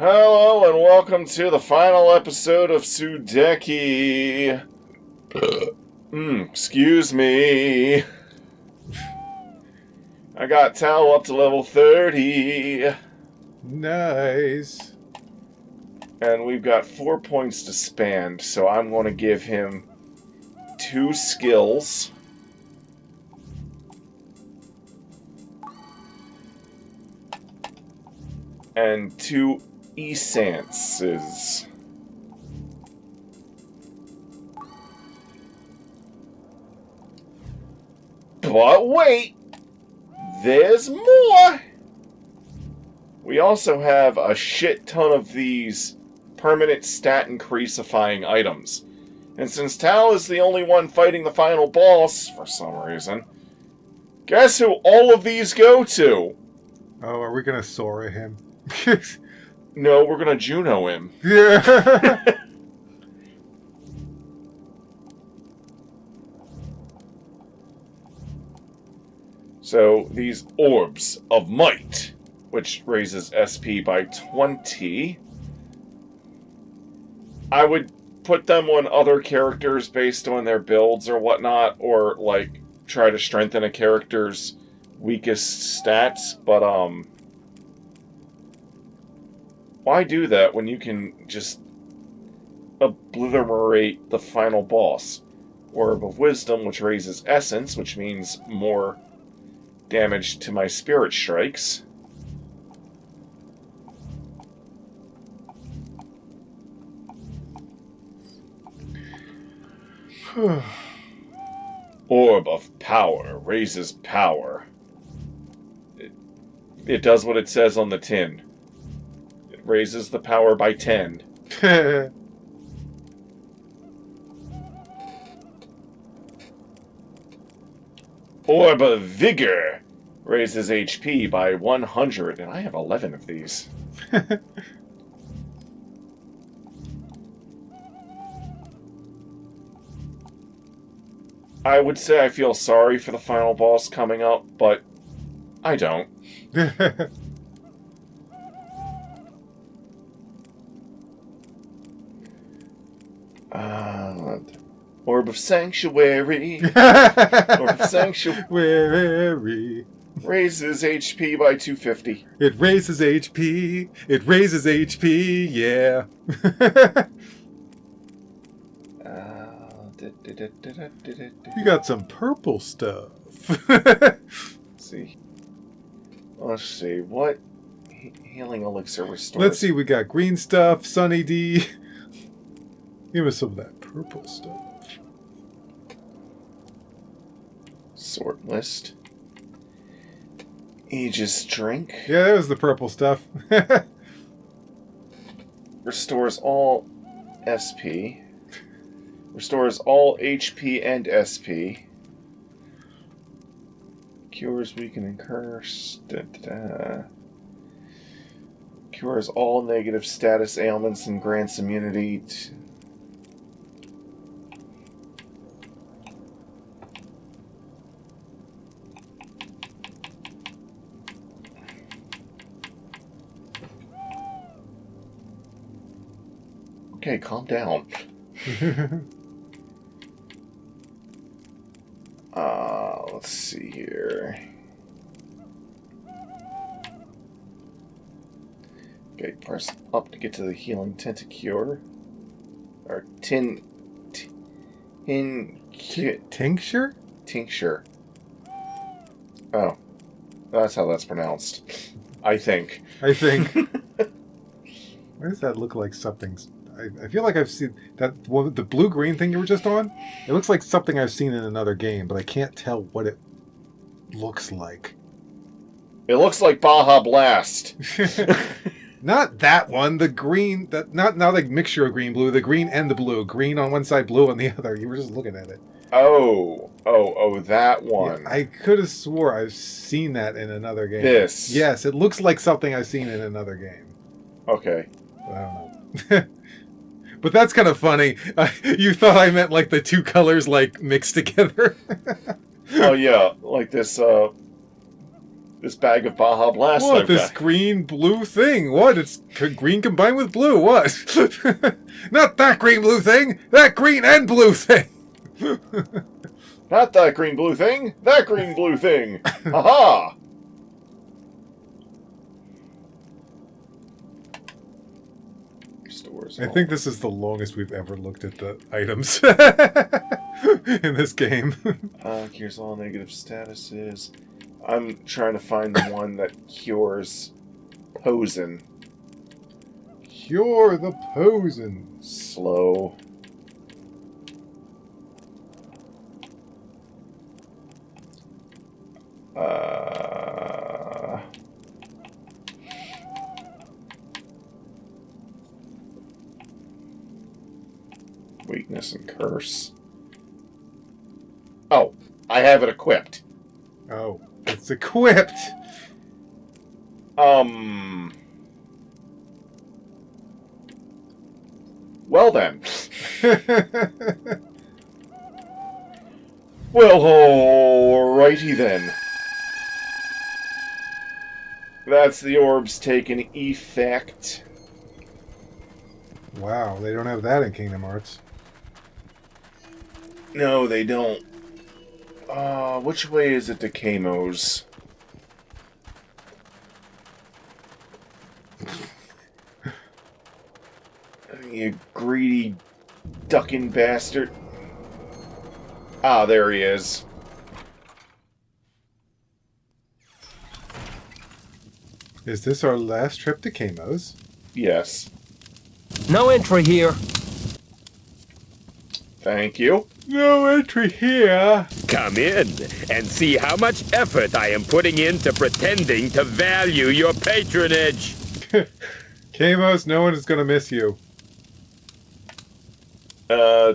Hello and welcome to the final episode of Sudeki. Excuse me. I got Tal up to level 30. Nice. And we've got 4 points to spend, so I'm going to give him 2 skills. And 2 essences. But wait! There's more! We also have a shit ton of these permanent stat increasifying items. And since Tal is the only one fighting the final boss, for some reason, guess who all of these go to? Oh, are we gonna Sora him? No, we're gonna Juno him. Yeah. So, these Orbs of Might, which raises SP by 20. I would put them on other characters based on their builds or whatnot, or, like, try to strengthen a character's weakest stats, but, why do that when you can just obliterate the final boss? Orb of Wisdom, which raises Essence, which means more damage to my spirit strikes. Orb of Power raises power. It does what it says on the tin. It raises the power by 10. Orb of Vigor raises HP by 100, and I have 11 of these. I would say I feel sorry for the final boss coming up, but I don't. Orb of Sanctuary. Orb of Sanctuary. Raises HP by 250. It raises HP. It raises HP. Yeah. You got some purple stuff. Let's see. What healing elixir restores? Let's see. We got green stuff. Sunny D. Give us some of that purple stuff. Sort list. Aegis drink. Yeah, that was the purple stuff. Restores all SP. Restores all HP and SP. Cures weaken and curse. Cures all negative status ailments and grants immunity to... Okay, calm down. Let's see here. Okay, press up to get to the healing tentacure. Or Tincture? Tincture. Oh. That's how that's pronounced. I think. Why does that look like something's... I feel like I've seen that the blue-green thing you were just on. It looks like something I've seen in another game, but I can't tell what it looks like. It looks like Baja Blast. Not that one. The green. Not the mixture of green blue. The green and the blue. Green on one side, blue on the other. You were just looking at it. Oh, that one. Yeah, I could have swore I've seen that in another game. This. Yes, it looks like something I've seen in another game. Okay. But I don't know. But that's kind of funny. You thought I meant like the two colors like mixed together. Oh yeah, like this This bag of Baja Blast What, I've this got. green-blue thing? What? It's green combined with blue. What? Not that green-blue thing! That green and blue thing! Not that green-blue thing. That green-blue thing. Aha! Stores. I think this is the longest we've ever looked at the items in this game. Cures all negative statuses. I'm trying to find the one that cures poison. Cure the poison. Slow. Weakness and curse. Oh, I have it equipped. Oh, it's equipped. Well then. Well, alrighty then. That's the orbs taking effect. Wow, they don't have that in Kingdom Hearts. No, they don't. Which way is it to Kamo's? You greedy, ducking bastard. Ah, there he is. Is this our last trip to Kamo's? Yes. No entry here. Thank you. No entry here. Come in and see how much effort I am putting into pretending to value your patronage. Kamo's, no one is going to miss you.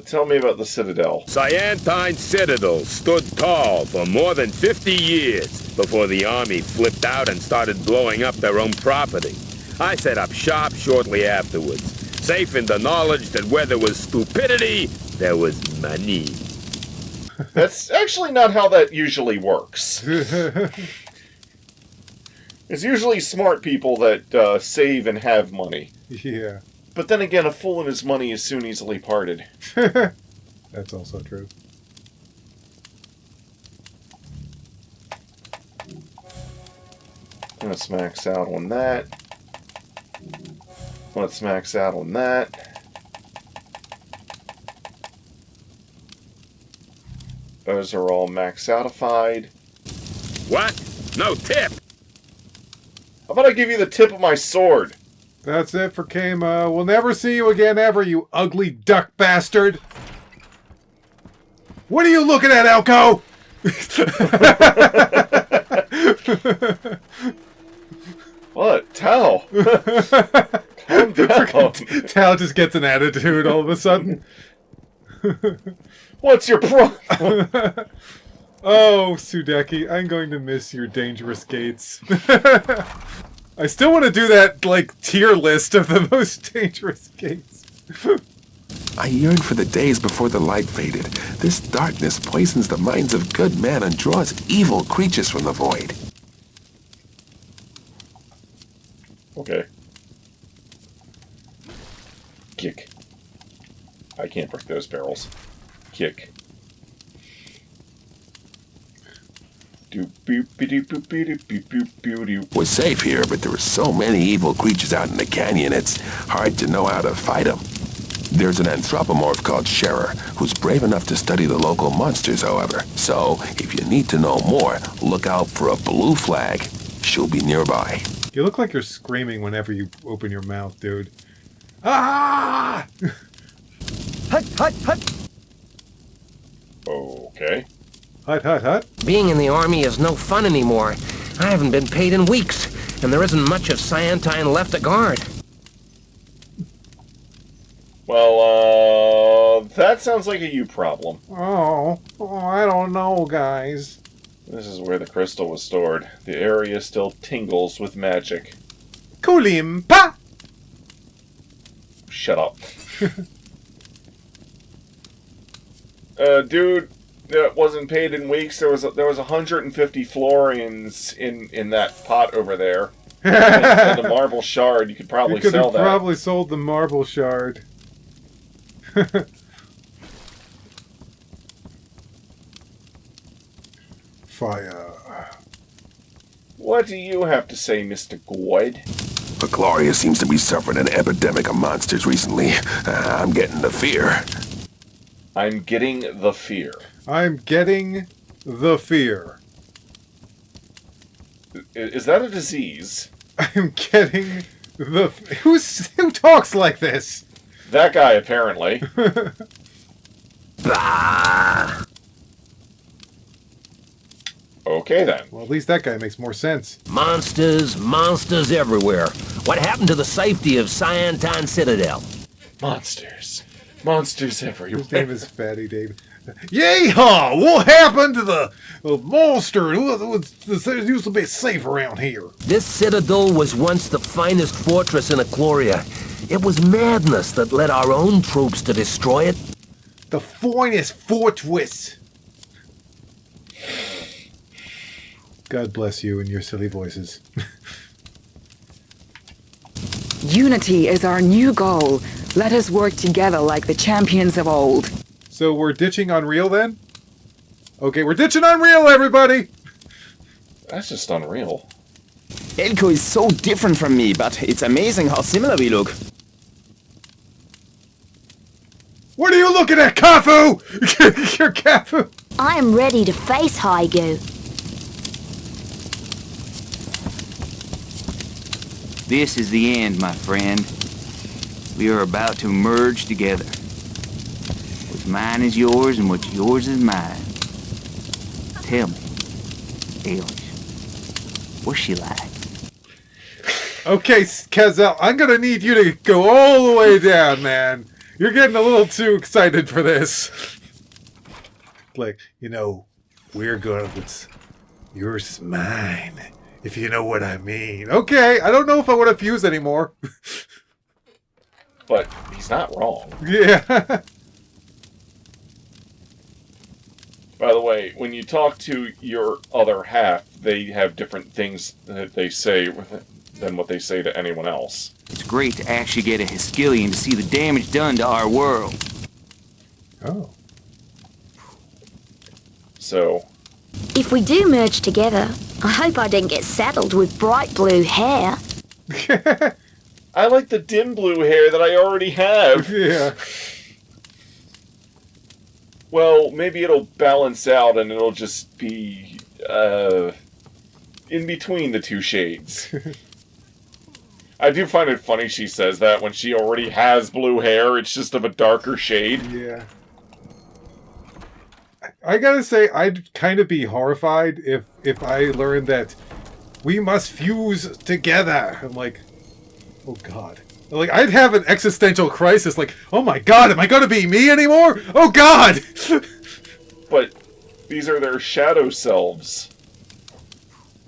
Tell me about the Citadel. Cyantine Citadel stood tall for more than 50 years before the army flipped out and started blowing up their own property. I set up shop shortly afterwards, safe in the knowledge that where there was stupidity, there was money. That's actually not how that usually works. It's usually smart people that save and have money. Yeah. But then again, a fool and his money is soon easily parted. That's also true. Let's max out on that. Let's max out on that. Those are all max outified. What? No tip? How about I give you the tip of my sword? That's it for Kamo. We'll never see you again ever, you ugly duck bastard. What are you looking at, Elko? What? Tal? Calm down. Tal just gets an attitude all of a sudden. What's your problem? Oh, Sudeki, I'm going to miss your dangerous gates. I still want to do that, like, tier list of the most dangerous gates. I yearn for the days before the light faded. This darkness poisons the minds of good men and draws evil creatures from the void. Okay. Kick. I can't break those barrels. Kick. We're safe here, but there are so many evil creatures out in the canyon, it's hard to know how to fight them. There's an anthropomorph called Scherer, who's brave enough to study the local monsters, however. So, if you need to know more, look out for a blue flag. She'll be nearby. You look like you're screaming whenever you open your mouth, dude. Ah! Hut, hut, hut. Okay. Hut, hut, hut. Being in the army is no fun anymore. I haven't been paid in weeks, and there isn't much of Cyantine left to guard. Well, that sounds like a you problem. Oh, I don't know, guys. This is where the crystal was stored. The area still tingles with magic. Kulimpa! Shut up. Dude, that wasn't paid in weeks. There was 150 florians in that pot over there. And the marble shard, you could probably You sell could that. have probably sold the marble shard. Fire. What do you have to say, Mr. Goyd? But Gloria seems to be suffering an epidemic of monsters recently. I'm getting the fear. I'm getting the fear. I'm getting the fear. Is that a disease? I'm getting the... Who talks like this? That guy, apparently. Bah! Okay, then. Well, at least that guy makes more sense. Monsters, monsters everywhere. What happened to the safety of Cyantine Citadel? Monsters. Monsters everywhere. His name is Fatty Dave. Yeehaw! What happened to the monster? It used to be safe around here. This citadel was once the finest fortress in Ecloria. It was madness that led our own troops to destroy it. The finest fortress. God bless you and your silly voices. Unity is our new goal. Let us work together like the champions of old. So we're ditching Unreal then? Okay, we're ditching Unreal, everybody! That's just unreal. Elko is so different from me, but it's amazing how similar we look. What are you looking at, Kafu? You're Kafu. I am ready to face Hygo. This is the end, my friend. We are about to merge together. What's mine is yours, and what's yours is mine. Tell me, Alice, what's she like? Okay, Kazel, I'm gonna need you to go all the way down, man. You're getting a little too excited for this. Like, we're gonna... Yours is mine. If you know what I mean. Okay, I don't know if I want to fuse anymore. But he's not wrong. Yeah. By the way, when you talk to your other half, they have different things that they say than what they say to anyone else. It's great to actually get a Hiskillian to see the damage done to our world. Oh. So... If we do merge together, I hope I don't get saddled with bright blue hair. I like the dim blue hair that I already have. Yeah. Well, maybe it'll balance out and it'll just be, in between the two shades. I do find it funny she says that when she already has blue hair, it's just of a darker shade. Yeah. I gotta say, I'd kind of be horrified if I learned that we must fuse together. I'm like, oh god. Like, I'd have an existential crisis, like, oh my god, am I gonna be me anymore? Oh god! But these are their shadow selves.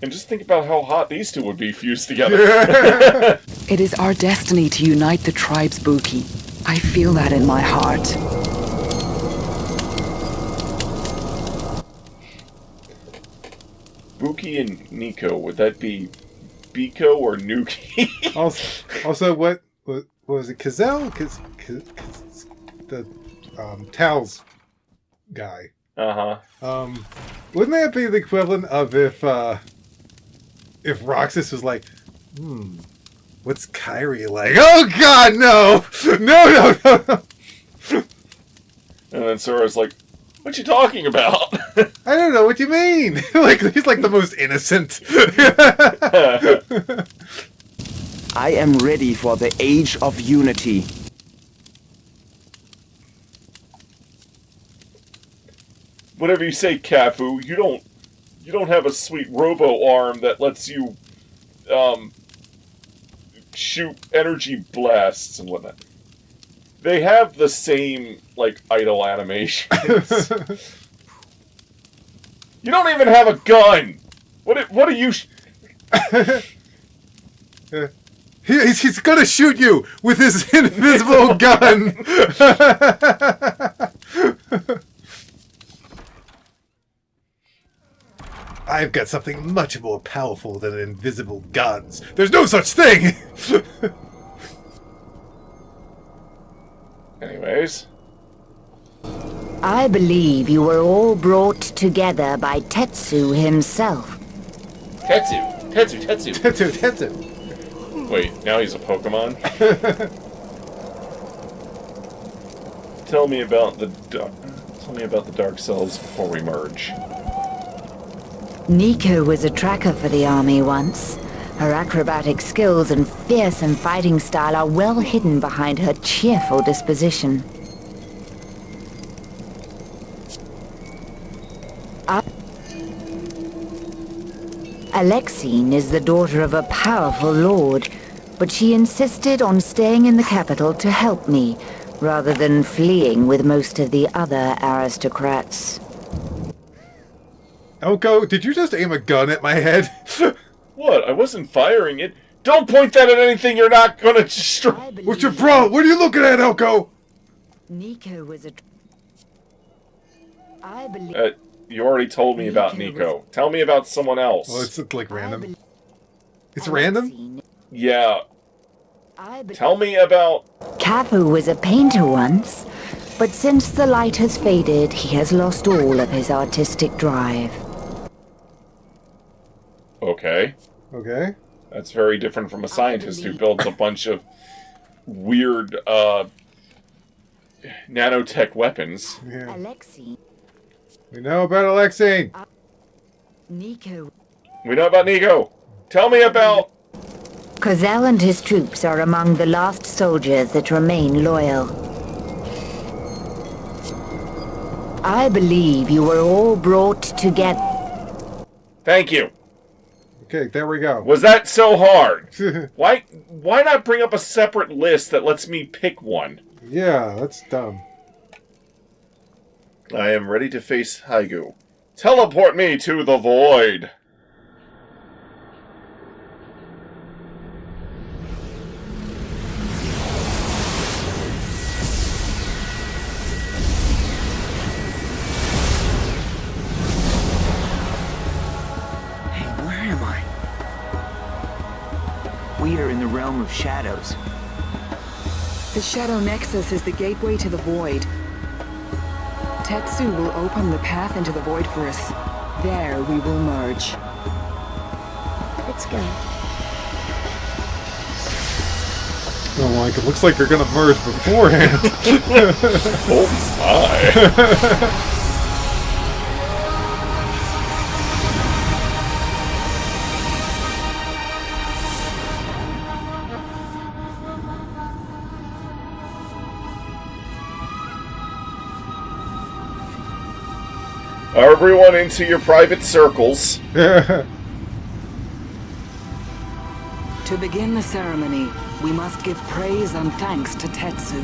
And just think about how hot these two would be fused together. Yeah. It is our destiny to unite the tribes, Buki. I feel that in my heart. Buki and Nico, would that be Biko or Nuki? Also, what was it? Kazel? The Tal's guy. Uh-huh. Wouldn't that be the equivalent of if Roxas was like, what's Kyrie like? Oh god, no! No. And then Sora's like, what you talking about? I don't know what you mean. Like, he's like the most innocent. I am ready for the Age of Unity. Whatever you say, Cafu, you don't have a sweet robo arm that lets you shoot energy blasts and whatnot. They have the same, like, idle animations. You don't even have a gun! What are you... He's gonna shoot you with his invisible gun! I've got something much more powerful than invisible guns. There's no such thing! Anyways. I believe you were all brought together by Tetsu himself. Tetsu. Wait, now he's a Pokemon? Tell me about the Dark Cells before we merge. Nico was a tracker for the army once. Her acrobatic skills and fearsome fighting style are well hidden behind her cheerful disposition. Alexine is the daughter of a powerful lord, but she insisted on staying in the capital to help me, rather than fleeing with most of the other aristocrats. Elko, did you just aim a gun at my head? What? I wasn't firing it. Don't point that at anything you're not gonna destroy. What's your problem? What are you looking at, Elko? Nico was a... I believe... You already told me about Nico. Tell me about someone else. Well, it's like random. It's random? Yeah. Tell me about... Kapu was a painter once, but since the light has faded, he has lost all of his artistic drive. Okay. Okay. That's very different from a scientist who builds a bunch of weird, nanotech weapons. Yeah. Alexine. We know about Alexine. Nico. We know about Nico. Tell me about... Kozel and his troops are among the last soldiers that remain loyal. I believe you were all brought together. Thank you. Okay, there we go. Was that so hard? Why not bring up a separate list that lets me pick one? Yeah, that's dumb. I am ready to face Haigu. Teleport me to the void! Hey, where am I? We are in the realm of shadows. The Shadow Nexus is the gateway to the void. Tetsu will open the path into the void for us. There we will merge. Let's go. Oh, like it looks like they're gonna merge beforehand. Oh my! Everyone into your private circles. To begin the ceremony, we must give praise and thanks to Tetsu.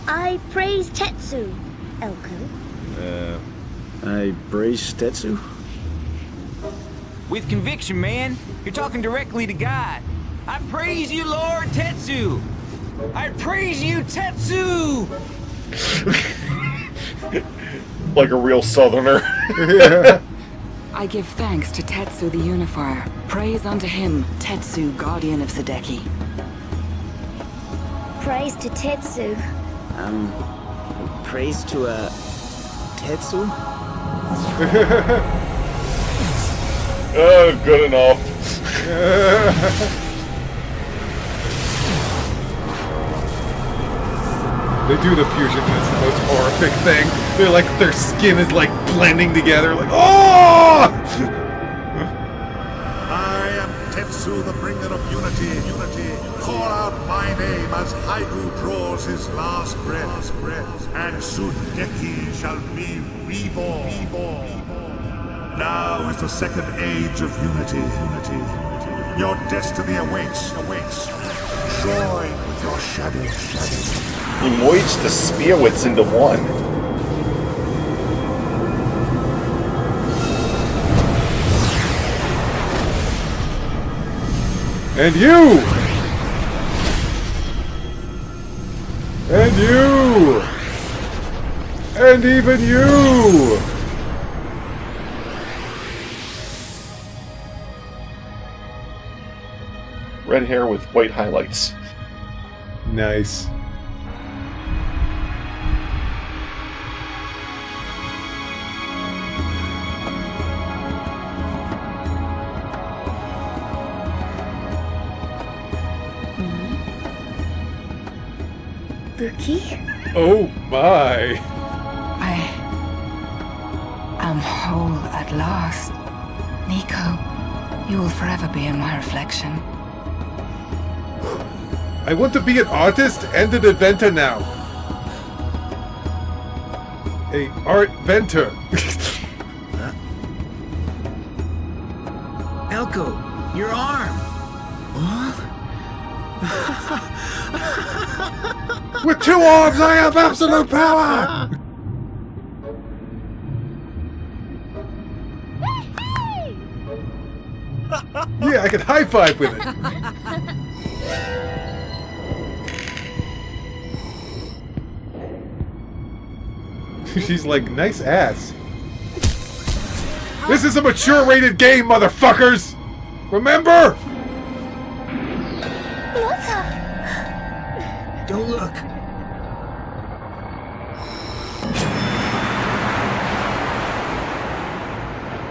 I praise Tetsu, Elko. I praise Tetsu? With conviction, man. You're talking directly to God. I praise you, Lord Tetsu. I praise you, Tetsu. Like a real southerner. Yeah. I give thanks to Tetsu the Unifier. Praise unto him, Tetsu, guardian of Sudeki. Praise to Tetsu. Praise to, Tetsu? Oh, good enough. They do the fusion, and it's the most horrific thing. They're like, their skin is like blending together, like, oh! I am Tetsu, the bringer of unity. Call out my name as Haigu draws his last breath. And Sudeki shall be reborn. Now is the second age of unity. Your destiny awaits. Join with your shadows. He merged the Spearwits into one. And you! And you! And even you! Red hair with white highlights. Nice. Buki? Oh my. I'm whole at last. Nico, you will forever be in my reflection. I want to be an artist and an inventor now. A art ventor. Elko, your arm! With 2 arms, I have absolute power! Yeah, I can high five with it. She's like, nice ass. This is a mature rated game, motherfuckers! Remember? Don't look.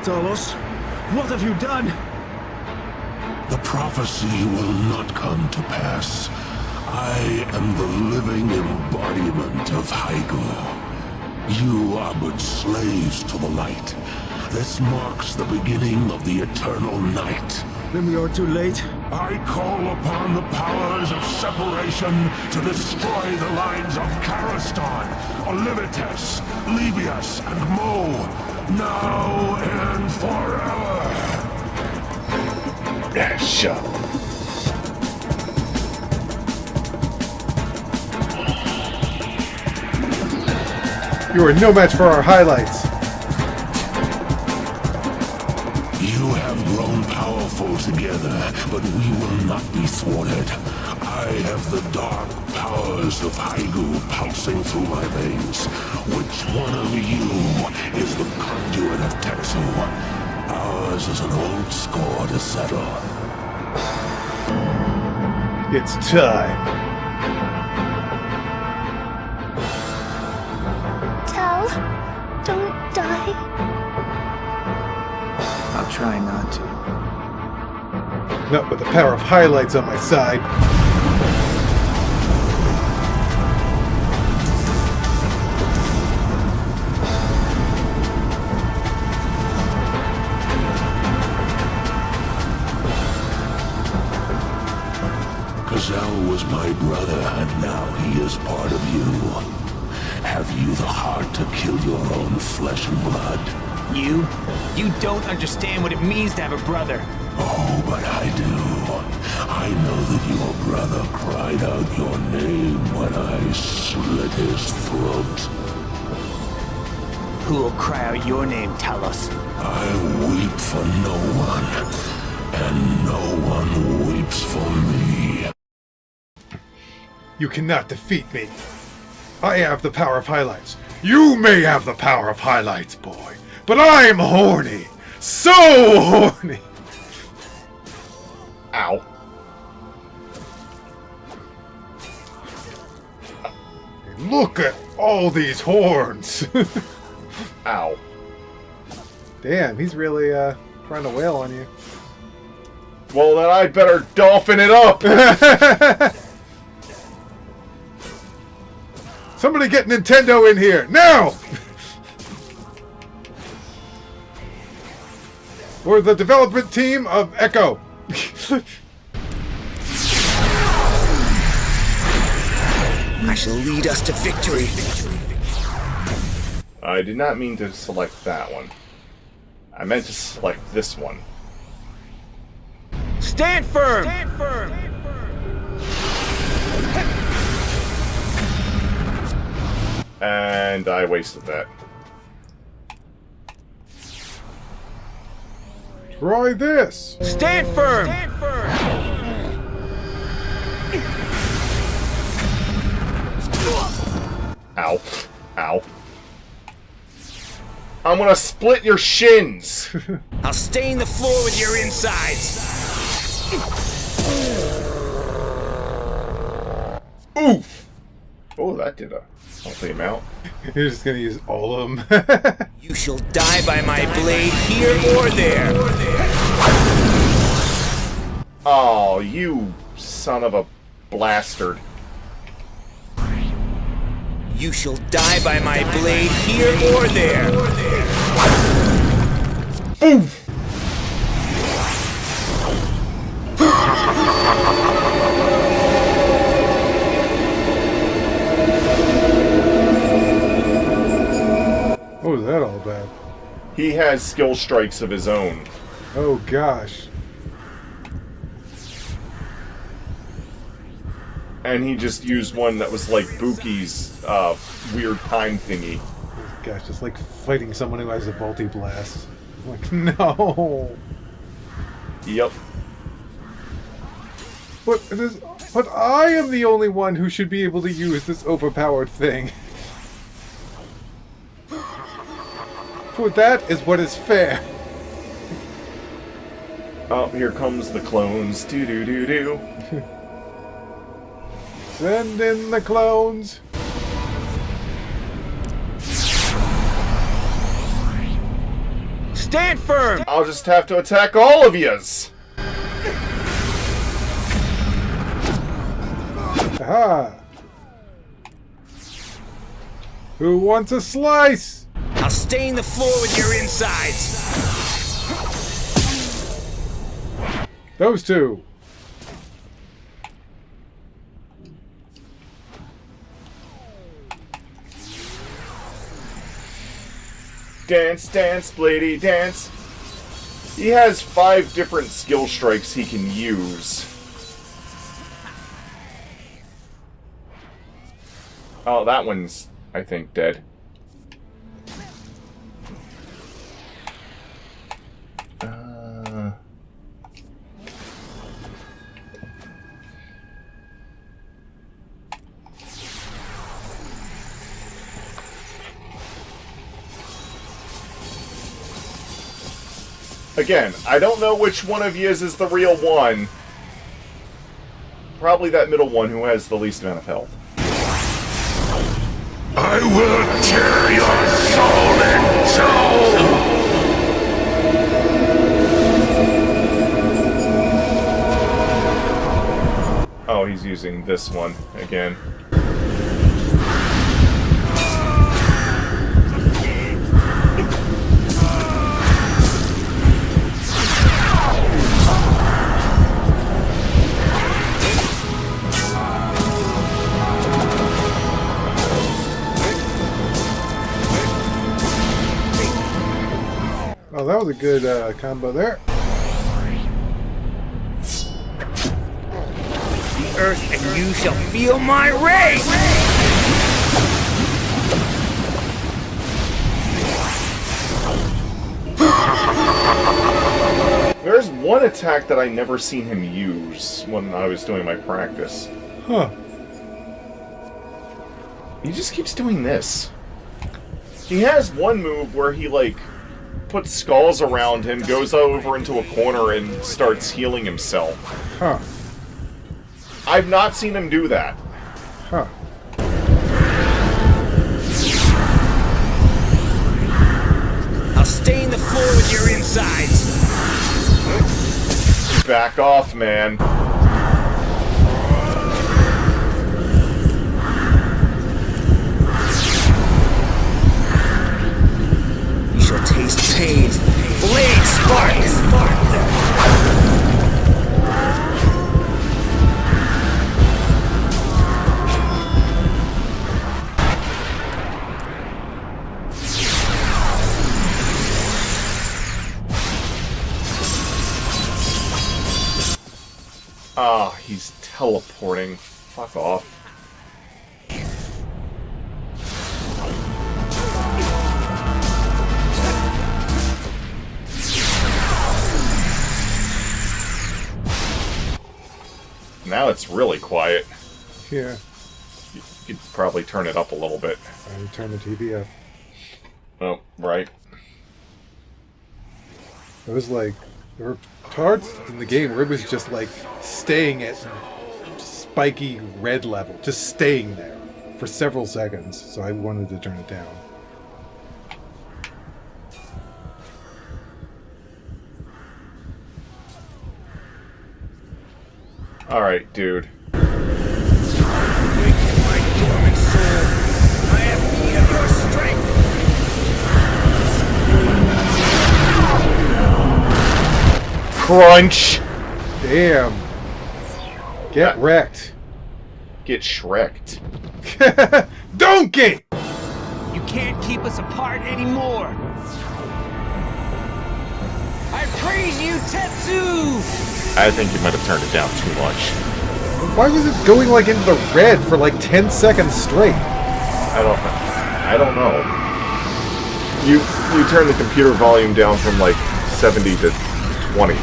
Talos, what have you done? The prophecy will not come to pass. I am the living embodiment of Haigu. You are but slaves to the light. This marks the beginning of the eternal night. Then we are too late. I call upon the powers of separation to destroy the lines of Karistan, Olivites, Libius, and Mo, now and forever. Shut up. You are no match for our highlights. You have grown powerful together, but we will not be thwarted. I have the dark powers of Haigu pulsing through my veins. Which one of you is the conduit of Tetsu? Ours is an old score to settle. It's time. Tal, don't die. I'll try not to. Not with the power of highlights on my side. Gazelle was my brother, and now he is part of you. Have you the heart to kill your own flesh and blood? You don't understand what it means to have a brother. Oh, but I do. I know that your brother cried out your name when I slit his throat. Who will cry out your name, Talos? I weep for no one, and no one weeps for me. You cannot defeat me. I have the power of highlights. You may have the power of highlights, boy. But I am horny. So horny. Ow. Look at all these horns. Ow. Damn, he's really trying to wail on you. Well, then I better dolphin it up. Somebody get Nintendo in here now. Or the development team of Echo. I shall lead us to victory. I did not mean to select that one. I meant to select this one. Stand firm! Stand firm! And I wasted that. Try this. Stand firm! Stand firm! Ow. Ow. I'm gonna split your shins! I'll stain the floor with your insides! Oof! Oh, that did a healthy amount. You're just gonna use all of them. You shall die by my blade here or there. Oh, you son of a blastard. You shall die by my blade here or there. Oof! What was that all about? He has skill strikes of his own. Oh gosh. And he just used one that was like Buki's weird time thingy. Gosh, it's like fighting someone who has a multi-blast. I'm like, no. Yep. But I am the only one who should be able to use this overpowered thing. For that is what is fair. Oh, here comes the clones. Do-do-do-do. Send in the clones. Stand firm! I'll just have to attack all of yous. Aha! Who wants a slice? I'll stain the floor with your insides. Those two. Dance, dance, Blady, dance. He has 5 different skill strikes he can use. Oh, that one's, I think, dead. Again, I don't know which one of yous is the real one. Probably that middle one who has the least amount of health. I will tear your soul in two! Oh, he's using this one again. Oh, that was a good combo there. The earth and you shall feel my rage! There's one attack that I never seen him use when I was doing my practice. Huh. He just keeps doing this. He has one move where he, like, puts skulls around him, goes over into a corner, and starts healing himself. Huh. I've not seen him do that. Huh. I'll stain the floor with your insides. Back off, man. You shall taste pain. Blade spark! Ah, he's teleporting. Fuck off. Now it's really quiet. Yeah. You could probably turn it up a little bit. I turn the TV up. Oh, right. It was like, there were parts in the game where it was just like staying at spiky red level, just staying there for several seconds, so I wanted to turn it down. Alright, dude. Crunch! Damn. Get wrecked. Get shreked. Donkey! You can't keep us apart anymore. I praise you, Tetsu! I think you might have turned it down too much. Why was it going like into the red for like 10 seconds straight? I don't know. You turn the computer volume down from like 70 to 20.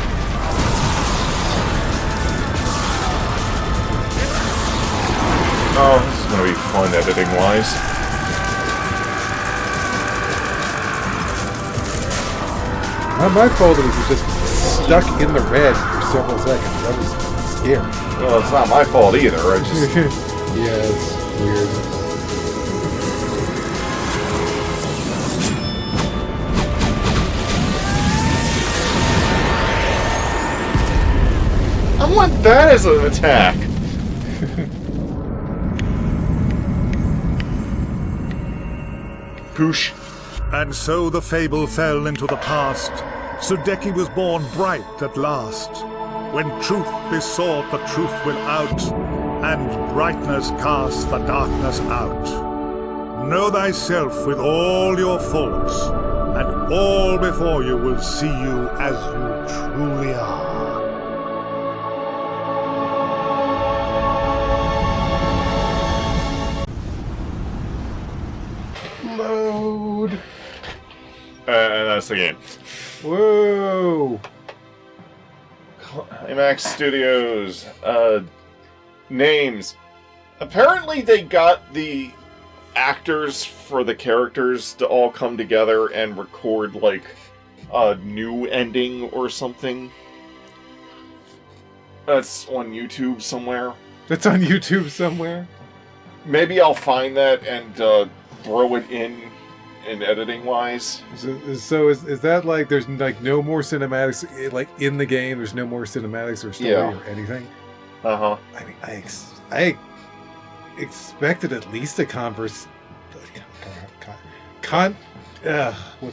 Oh, this is gonna be fun editing-wise. Not my fault it was just stuck in the red for several seconds. That was scary. Well, it's not my fault either. I just... Yeah, it's weird. I want that as an attack! Poosh. And so the fable fell into the past. Sudeki was born bright at last. When truth besought the truth without, and brightness cast the darkness out. Know thyself with all your faults, and all before you will see you as you truly are. Load. And that's the game. Whoa! IMAX Studios. Names. Apparently they got the actors for the characters to all come together and record, like, a new ending or something. That's on YouTube somewhere. That's on YouTube somewhere? Maybe I'll find that and throw it in editing-wise. So is that like there's like no more cinematics like in the game? There's no more cinematics or story or anything? Uh-huh. I mean, I expected at least a what's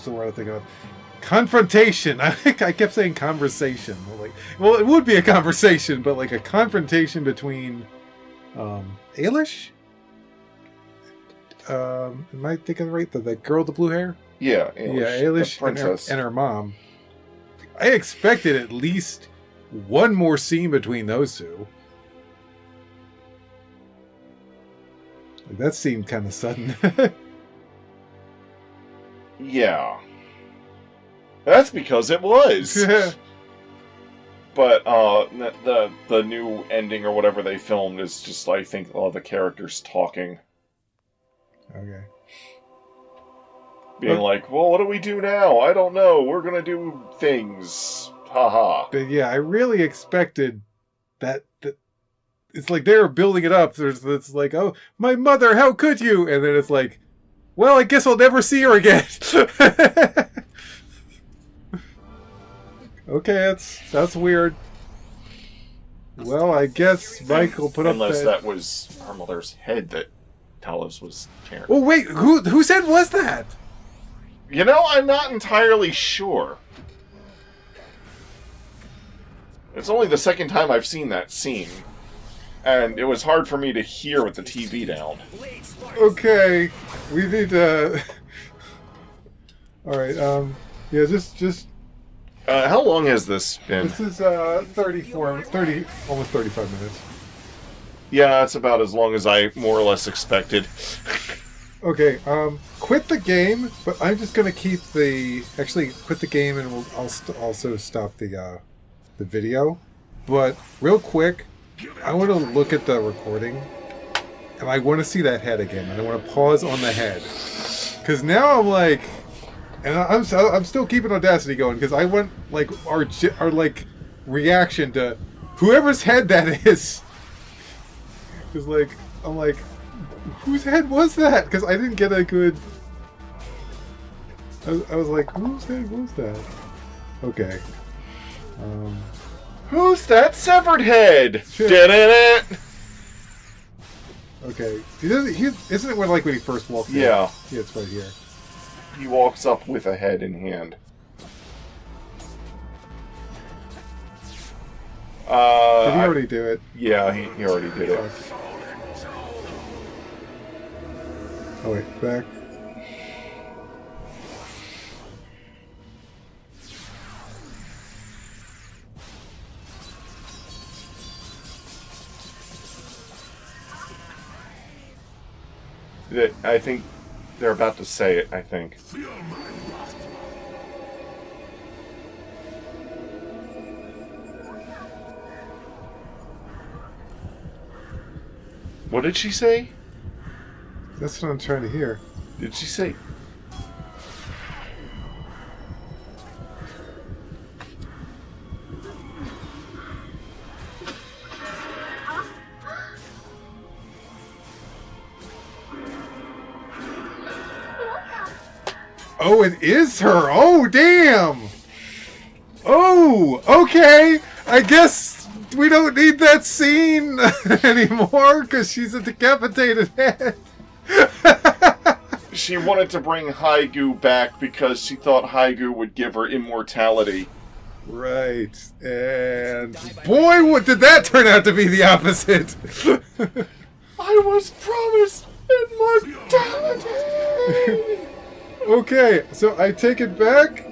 the word I'm thinking of? Confrontation. I kept saying conversation. Well, it would be a conversation, but like a confrontation between Ailish? Am I thinking right? The girl with the blue hair? Yeah, Ailish. Yeah, Ailish and her mom. I expected at least one more scene between those two. That seemed kind of sudden. Yeah. That's because it was. But the new ending or whatever they filmed is just, I think, all the characters talking. Okay. Being like, well, what do we do now? I don't know. We're gonna do things. Haha. But yeah, I really expected that it's like they were building it up. It's like, oh, my mother, how could you? And then it's like, well, I guess I'll never see her again. Okay, that's weird. Well, I guess Michael put up Unless that was her mother's head that Talos was carrying. Oh wait, whose head was that? You know, I'm not entirely sure. It's only the second time I've seen that scene. And it was hard for me to hear with the TV down. Okay, we need to... Alright, yeah, just... how long has this been? This is, almost 35 minutes. Yeah, that's about as long as I more or less expected. Okay, quit the game, but I'm just gonna keep the... Actually, quit the game and I'll also stop the video. But, real quick, I want to look at the recording, and I want to see that head again, and I want to pause on the head. Because now I'm like... And I'm still keeping Audacity going, because I want, like, our like, reaction to whoever's head that is. Because, like, I'm like, whose head was that? Because I didn't get a good... I was like, whose head was that? Okay. Who's that severed head? Did it? Okay. Isn't it when he first walked in? Yeah. Yeah, it's right here. He walks up with a head in hand. Did he already do it? Yeah, he already did it. Oh, wait. Back. I think they're about to say it, I think. What did she say? That's what I'm trying to hear. Did she say... Oh, it is her! Oh, damn! Oh, okay! I guess we don't need that scene anymore, because she's a decapitated head. She wanted to bring Haigu back because she thought Haigu would give her immortality. Right. And boy, what did that turn out to be the opposite! I was promised immortality! Okay, so I take it back.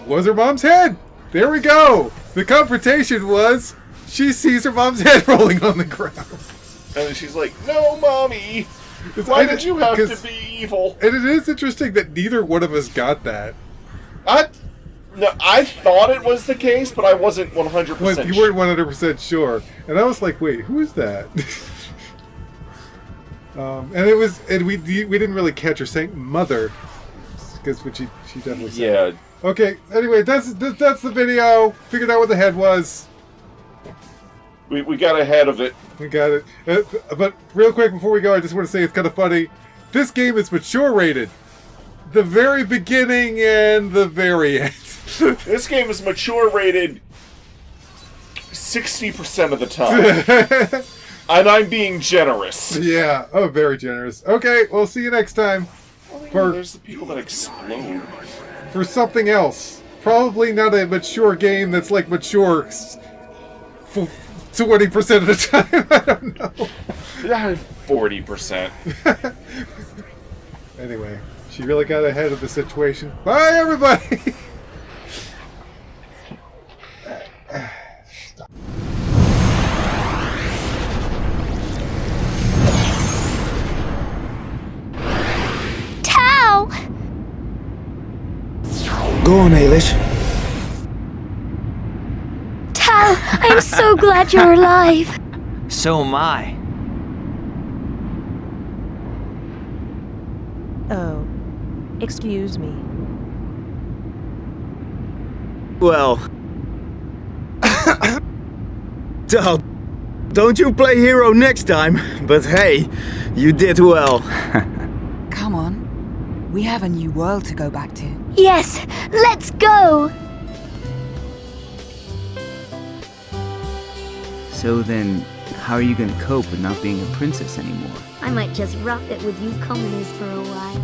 Was her mom's head? There we go. The confrontation was she sees her mom's head rolling on the ground. And she's like, no, Mommy! Why did you have to be evil? And it is interesting that neither one of us got that. I thought it was the case, but I wasn't 100% Well, you weren't 100% sure. And I was like, wait, who is that? And we didn't really catch her saying mother, because she definitely said. Yeah. Okay. Anyway, that's the video. Figured out what the head was. We got ahead of it. We got it. But real quick before we go, I just want to say it's kind of funny. This game is mature rated. The very beginning and the very end. This game is mature rated 60% of the time. And I'm being generous. Yeah, oh, very generous. Okay, we'll see you next time. There's the people that explode. For something else. Probably not a mature game that's like mature 20% of the time. I don't know. Yeah, 40%. Anyway, she really got ahead of the situation. Bye, everybody! Go on, Ailish. Tal, I'm so glad you're alive. So am I. Oh, excuse me. Well... Tal, don't you play hero next time, but hey, you did well. Come on. We have a new world to go back to. Yes, let's go! So then, how are you gonna cope with not being a princess anymore? I might just rock it with you commoners for a while.